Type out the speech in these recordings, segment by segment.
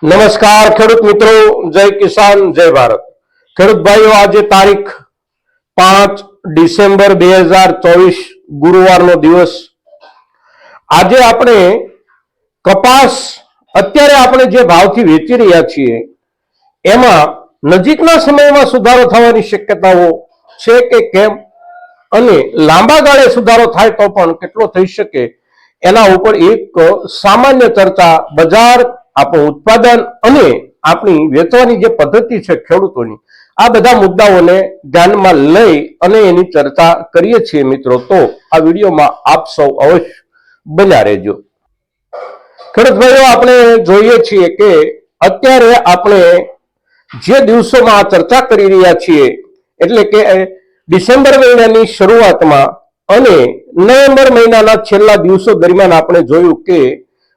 નમસ્કાર ખેડૂત મિત્રો, જય કિસાન, જય ભારત। ખેડૂત ભાઈઓ, આજે તારીખ 5 ડિસેમ્બર 2024 ગુરુવારનો દિવસ। આજે આપણે કપાસ અત્યારે આપણે જે ભાવથી વેચી રહ્યા છીએ એમાં નજીકના સમયમાં સુધારો થવાની શક્યતાઓ છે કે કેમ, અને લાંબા ગાળે સુધારો થાય તો પણ કેટલો થઈ શકે એના ઉપર એક સામાન્ય ચર્ચા, બજાર, આપણું ઉત્પાદન અને આપણી વેચવાની જે પદ્ધતિ છે ખેડૂતોની, આ બધા મુદ્દાઓને ધ્યાનમાં લઈ અને એની ચર્ચા કરીએ છીએ મિત્રો। તો આ વિડીયોમાં આપ સૌ અવશ્ય બન્યા રહેજો। ખેડૂત ભાઈઓ, આપણે જોઈએ છીએ કે અત્યારે આપણે જે દિવસોમાં આ ચર્ચા કરી રહ્યા છીએ એટલે કે ડિસેમ્બર મહિનાની શરૂઆતમાં અને નવેમ્બર મહિનાના છેલ્લા દિવસો દરમિયાન આપણે જોયું કે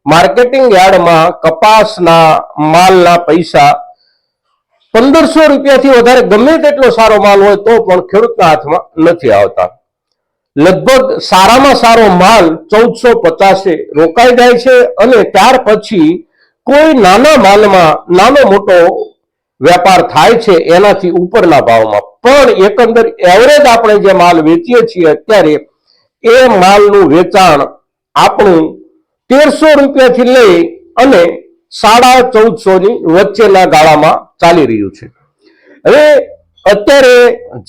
માર્કેટિંગ યાર્ડમાં કપાસના માલના પૈસા 1500 રૂપિયાથી વધારે ગમે તેટલો સારો માલ હોય તો પણ ખેડૂતના હાથમાં નથી આવતા। લગભગ સારામાં સારો માલ 1450 રોકાઈ જાય છે અને ત્યાર પછી કોઈ નાના માલમાં નાનો મોટો વેપાર થાય છે એનાથી ઉપરના ભાવમાં, પણ એકંદર એવરેજ આપણે જે માલ વેચીએ છીએ અત્યારે એ માલનું વેચાણ આપણું 1300 રૂપિયાથી લઈ અને 1450 ની વચ્ચેના ગાળામાં ચાલી રહ્યું છે। હવે અત્યારે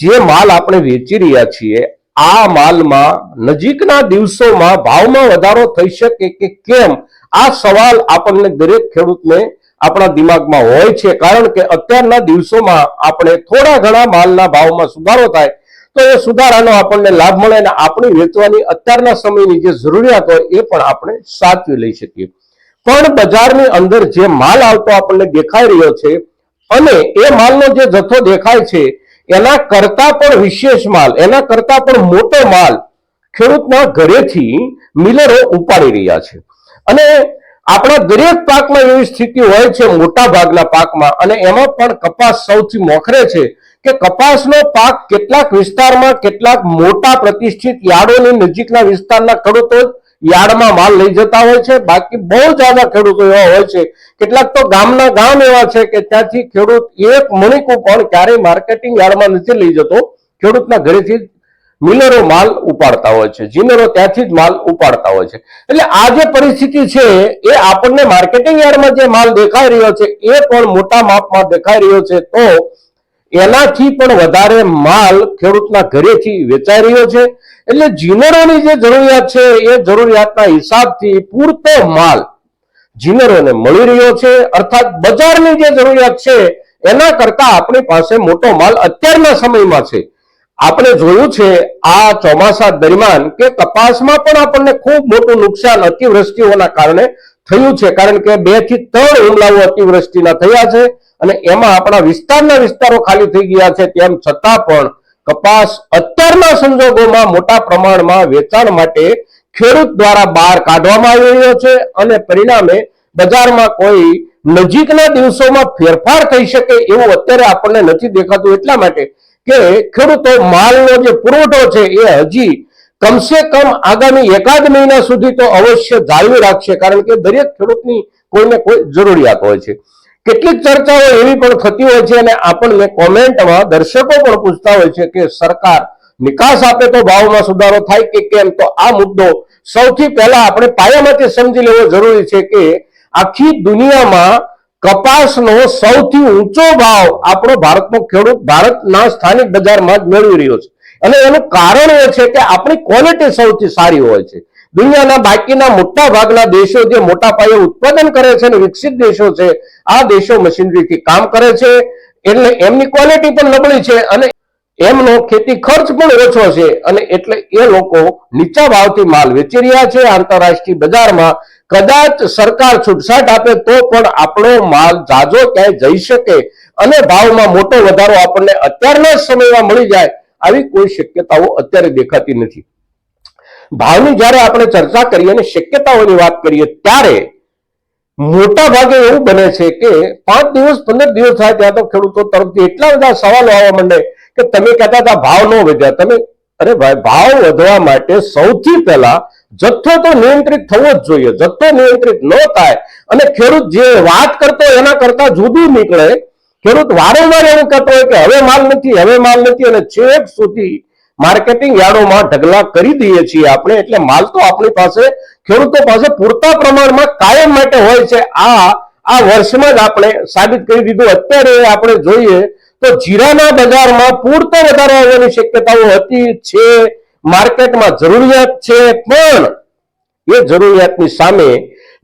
જે માલ આપણે વેચી રહ્યા છીએ આ માલમાં નજીકના દિવસોમાં ભાવમાં વધારો થઈ શકે કે કેમ, આ સવાલ આપણને દરેક ખેડૂતને આપણા દિમાગમાં હોય છે। કારણ કે અત્યારના દિવસોમાં આપણે થોડા ઘણા માલના ભાવમાં સુધારો થાય તો એ સુધારાનો આપણને લાભ મળે અને આપણી વેચવાની અત્યારના સમયની જે જરૂરિયાત હોય એ પણ આપણે સાચવી લઈ શકીએ। પણ બજારની અંદર જે માલ આવતો આપણને દેખાઈ રહ્યો છે અને એ માલનો જે જથ્થો દેખાય છે એના કરતા પણ વિશેષ માલ, એના કરતા પણ મોટો માલ ખેડૂતના ઘરેથી મિલરો ઉપાડી રહ્યા છે। અને આપણા દરેક પાકમાં એવી સ્થિતિ હોય છે, મોટા ભાગના પાકમાં, અને એમાં પણ કપાસ સૌથી મોખરે છે કે કપાસનો પાક કેટલાક વિસ્તારમાં કેટલાક મોટા પ્રતિષ્ઠિત યાર્ડોની નજીકના વિસ્તારના ખેડૂતો યાર્ડમાં માલ લઈ જતા હોય છે। બાકી બહુ જ્યાદા ખેડૂતો એવા હોય છે, કેટલાક તો ગામના ગામ એવા છે કે ત્યાંથી ખેડૂત એક મણિકું પણ ક્યારેય માર્કેટિંગ યાર્ડમાં નથી લઈ જતો, ખેડૂતના ઘરેથી મિલરો માલ ઉપાડતા હોય છે, જીનરો ત્યાંથી જ માલ ઉપાડતા હોય છે। એટલે આ જે પરિસ્થિતિ છે એ આપણને માર્કેટિંગ યાર્ડમાં જે માલ દેખાઈ રહ્યો છે એ પણ મોટા માપમાં દેખાઈ રહ્યો છે, તો એનાથી પણ વધારે માલ ખેડૂતના ઘરેથી વેચાઈ રહ્યો છે। એટલે જીનરોની જે જરૂરિયાત છે એ જરૂરિયાતના હિસાબથી પૂરતો માલ જીનરોને મળી રહ્યો છે, અર્થાત બજારની જે જરૂરિયાત છે એના કરતા આપણી પાસે મોટો માલ અત્યારના સમયમાં છે। આપણે જોયું છે આ ચોમાસા દરમિયાન કે કપાસમાં પણ આપણને ખૂબ મોટું નુકસાન અતિવૃષ્ટિઓના કારણે થયું છે, કારણ કે 2 થી 3 હુમલાઓ અતિવૃષ્ટિના થયા છે અને એમાં આપણા વિસ્તારો ખાલી થઈ ગયા છે। તેમ છતાં પણ કપાસ અત્યારના સંજોગોમાં મોટા પ્રમાણમાં વેચાણ માટે ખેડૂત દ્વારા બહાર કાઢવામાં આવી રહ્યો છે અને પરિણામે બજારમાં કોઈ નજીકના દિવસોમાં ફેરફાર થઈ શકે એવું અત્યારે આપણને નથી દેખાતું, એટલા માટે કે ખેડૂતો માલનો જે પુરવઠો છે એ હજી કમસે કમ આગામી એકાદ મહિના સુધી તો અવશ્ય જાળવી રાખશે, કારણ કે દરેક ખેડૂતની કોઈને કોઈ જરૂરિયાત હોય છે। કેટલીક ચર્ચાઓ એવી પણ થતી હોય છે અને આપણને કોમેન્ટમાં દર્શકો પણ પૂછતા હોય છે કે સરકાર નિકાસ આપે તો ભાવમાં સુધારો થાય કે કેમ। તો આ મુદ્દો સૌથી પહેલા આપણે પાયામાંથી સમજી લેવો જરૂરી છે કે આખી દુનિયામાં કપાસનો સૌથી ઊંચો ભાવ આપણો ભારતનો ખેડૂત ભારતના સ્થાનિક બજારમાં જ મેળવી રહ્યો છે, અને એનું કારણ એ છે કે આપણી ક્વોલિટી સૌથી સારી હોય છે। દુનિયાના બાકીના મોટા ભાગના દેશો જે મોટા પાયે ઉત્પાદન કરે છે અને વિકસિત દેશો છે, આ દેશો મશીનરીથી કામ કરે છે એટલે એમની ક્વોલિટી પણ નબળી છે અને એમનો ખેતી ખર્ચ પણ ઓછો છે, અને એટલે એ લોકો નીચા ભાવથી માલ વેચી રહ્યા છે। આંતરરાષ્ટ્રીય બજારમાં કદાચ સરકાર છૂટછાટ આપે તો પણ આપણો માલ જાજો ક્યાંય જઈ શકે અને ભાવમાં મોટો વધારો આપણને અત્યારના સમયમાં મળી જાય આવી કોઈ શક્યતાઓ અત્યારે દેખાતી નથી। ભાવની જ્યારે આપણે ચર્ચા કરીએ અને શક્યતાઓની વાત કરીએ ત્યારે મોટા ભાગે એવું બને છે કે 5 દિવસ 15 દિવસ થાય ત્યાં તો ખેડૂતો તરફથી એટલા બધા સવાલો આવવા માંડે કે તમે કહેતા હતા ભાવ ન વધ્યા, તમે અરે ભાઈ, ભાવ વધવા માટે સૌથી પહેલા જથ્થો તો નિયંત્રિત થવો જ જોઈએ। જથ્થો નિયંત્રિત ન થાય અને ખેડૂત જે વાત કરતો એના કરતા જુદું નીકળે. ખેડૂત વારંવાર એવું કહેતો હોય કે હવે માલ નથી, હવે માલ નથી, અને છેક સુધી માર્કેટિંગ યાર્ડોમાં ઢગલા કરી દઈએ છીએ આપણે. એટલે માલ તો આપણી પાસે, ખેડૂતો પાસે પૂરતા પ્રમાણમાં કાયમ માટે હોય છે. આ વર્ષમાં જ આપણે સાબિત કરી દીધું. અત્યારે આપણે જોઈએ તો જીરાના બજારમાં પૂરતો વધારો આવવાની શક્યતાઓ હતી, છે, માર્કેટમાં જરૂરિયાત છે, પણ એ જરૂરિયાતની સામે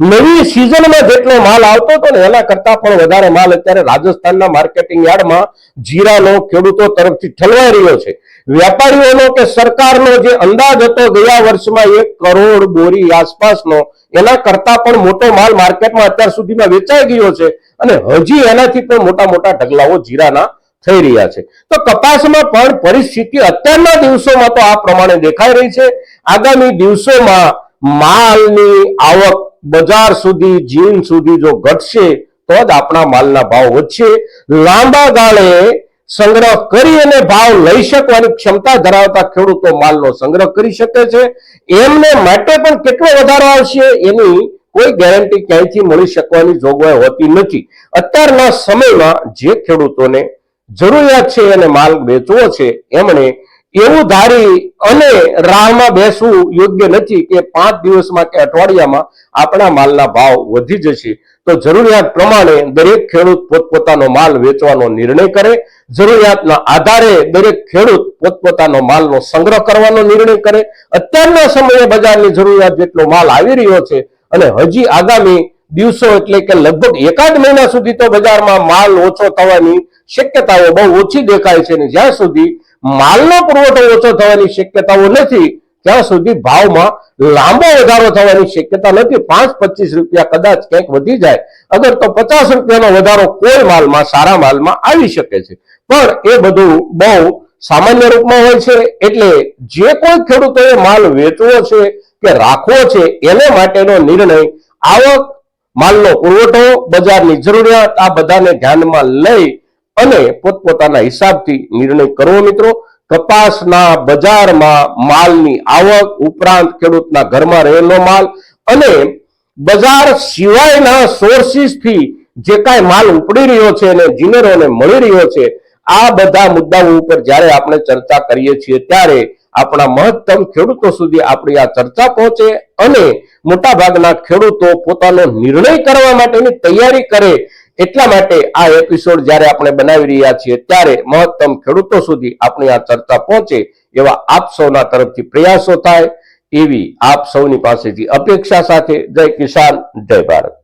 નવી સિઝનમાં જેટલો માલ આવતો હતો ને એના કરતા પણ વધારે માલ અત્યારે રાજસ્થાનના માર્કેટિંગ યાર્ડમાં જીરાનો ખેડૂતો તરફથી ઠલવાઈ રહ્યો છે. વેપારીઓનો કે સરકારનો જે અંદાજ હતો ગયા વર્ષમાં 1 કરોડ બોરી આસપાસનો, એના કરતા પણ મોટો માલ માર્કેટમાં અત્યાર સુધીમાં વેચાઈ ગયો છે, અને હજી એનાથી પણ મોટા મોટા ઢગલાઓ જીરાના થઈ રહ્યા છે. તો કપાસમાં પણ પરિસ્થિતિ અત્યારના દિવસોમાં તો આ પ્રમાણે દેખાઈ રહી છે. આગામી દિવસોમાં માલની આવક બજાર સુધી, જીન સુધી જો ઘટશે તો જ આપણા માલના ભાવ વધશે. લાંબા ગાળે સંગ્રહ કરી અને ભાવ લઈ શકવાની ક્ષમતા ધરાવતા ખેડૂતો માલનો સંગ્રહ કરી શકે છે. એમને માટે પણ કેટલો વધારો આવશે એની કોઈ ગેરંટી ક્યાંયથી મળી શકવાની જોગવાઈ હોતી નથી. અત્યારના સમયમાં જે ખેડૂતોને જરૂરિયાત છે અને માલ વેચવો છે, એમણે એવું ધારી અને રાહમાં બેસવું યોગ્ય નથી કે 5 દિવસમાં કે અઠવાડિયામાં આપણા માલના ભાવ વધી જશે. તો જરૂરિયાત પ્રમાણે દરેક ખેડૂત પોતપોતાનો માલ વેચવાનો નિર્ણય કરે. જરૂરિયાતના આધારે દરેક ખેડૂત પોતપોતાનો માલનો સંગ્રહ કરવાનો નિર્ણય કરે. અત્યારના સમયે બજારની જરૂરિયાત જેટલો માલ આવી રહ્યો છે, અને હજી આગામી દિવસો એટલે કે લગભગ 1 મહિના સુધી તો બજારમાં માલ ઓછો થવાની શક્યતાઓ બહુ ઓછી દેખાય છે. અને જ્યાં સુધી માલનો પુરવઠો ઓછો થવાની શક્યતાઓ નથી, ત્યાં સુધી ભાવમાં લાંબો વધારો થવાની શક્યતા નથી. 5-25 રૂપિયા કદાચ ક્યાંક વધી જાય, અગર તો 50 રૂપિયાનો વધારો કોઈ માલમાં, સારા માલમાં આવી શકે છે. પણ એ બધું બહુ સામાન્ય રૂપમાં હોય છે. એટલે જે કોઈ ખેડૂતોએ માલ વેચવો છે કે રાખવો છે, એને માટેનો નિર્ણય આવક, માલનો પુરવઠો, બજારની જરૂરિયાત, આ બધાને ધ્યાનમાં લઈ અને પોતપોતાના હિસાબથી નિર્ણય કરવો. મિત્રો, કપાસના બજારમાં માલની આવક ઉપરાંત ખેડૂતના ઘરમાં રહેલો માલ અને બજાર સિવાયના સોર્સિસથી જે કાંઈ માલ ઉપડી રહ્યો છે અને જીનરોને મળી રહ્યો છે, આ બધા મુદ્દાઓ ઉપર જ્યારે આપણે ચર્ચા કરીએ છીએ ત્યારે આપણા મહત્તમ ખેડૂતો સુધી આપણી આ ચર્ચા પહોંચે અને મોટાભાગના ખેડૂતો પોતાનો નિર્ણય કરવા માટેની તૈયારી કરે. એટલા માટે આ એપિસોડ જ્યારે આપણે બનાવી રહ્યા છીએ ત્યારે મહત્તમ ખેડૂતો સુધી આપણી આ ચર્ચા પહોંચે એવા આપ સૌના તરફથી પ્રયાસો થાય એવી આપ સૌની પાસેથી અપેક્ષા સાથે જય કિસાન, જય ભારત.